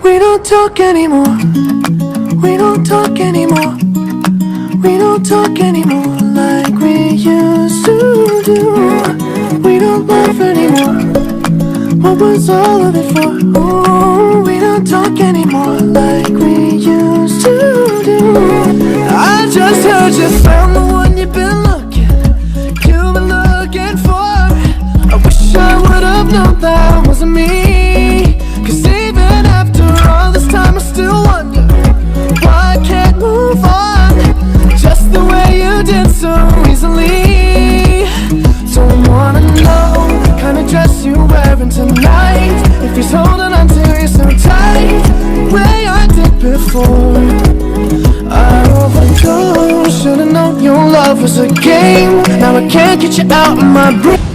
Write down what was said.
We don't talk anymore. We don't talk anymore. We don't talk anymore like we used to do. We don't laugh anymore. What was all of it for? Ooh, we don't talk anymore like we used to do. I just heard you found the one you've been looking for. I wish I would've known that wasn't me. Cause even after all this time I still wonder why I can't move on just the way you did so easily. Don't wanna know the kind of dress you're wearing tonight, if he's holding on to you so tight the way I did before. I overdosed, should've known your love was a game. Now I can't get you out of my brain.